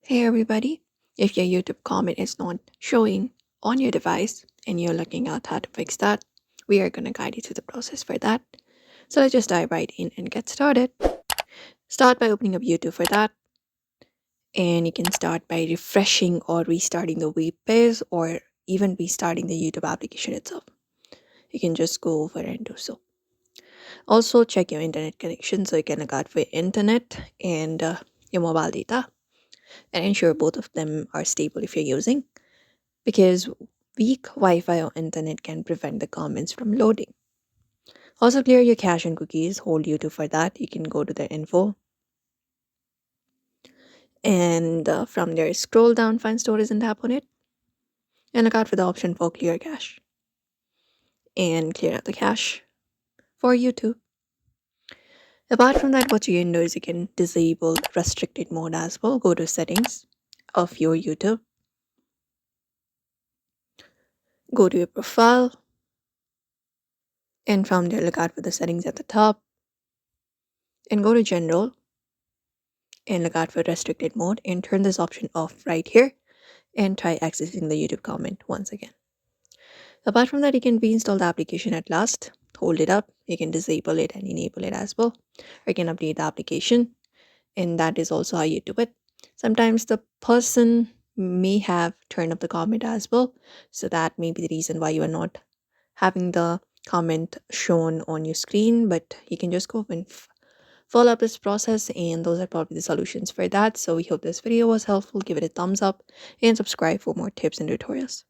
Hey everybody, if your YouTube comment is not showing on your device and you're looking at how to fix that, we are going to guide you through the process for that. So let's just dive right in and get started. Start by opening up YouTube for that, and you can start by refreshing or restarting the web page or even restarting the YouTube application itself. You can just go over and do so. Also, check your internet connection so you can look out for your internet and your mobile data and ensure both of them are stable if you're using, because weak Wi-Fi or internet can prevent the comments from loading. Also clear your cache and cookies. Hold YouTube for that. You can go to the info and from there scroll down, find storage and tap on it and look out for the option for clear cache and clear out the cache for YouTube. Apart from that, what you can do is you can disable restricted mode as well. Go to settings of your YouTube, go to your profile, and from there look out for the settings at the top and go to general and look out for restricted mode and turn this option off right here and try accessing the YouTube comment once again. Apart from that, you can reinstall the application at last. Hold it up. You can disable it and enable it as well. Or you can update the application, and that is also how you do it. Sometimes the person may have turned up the comment as well, so that may be the reason why you are not having the comment shown on your screen, but you can just go and follow up this process, and those are probably the solutions for that. So we hope this video was helpful. Give it a thumbs up and subscribe for more tips and tutorials.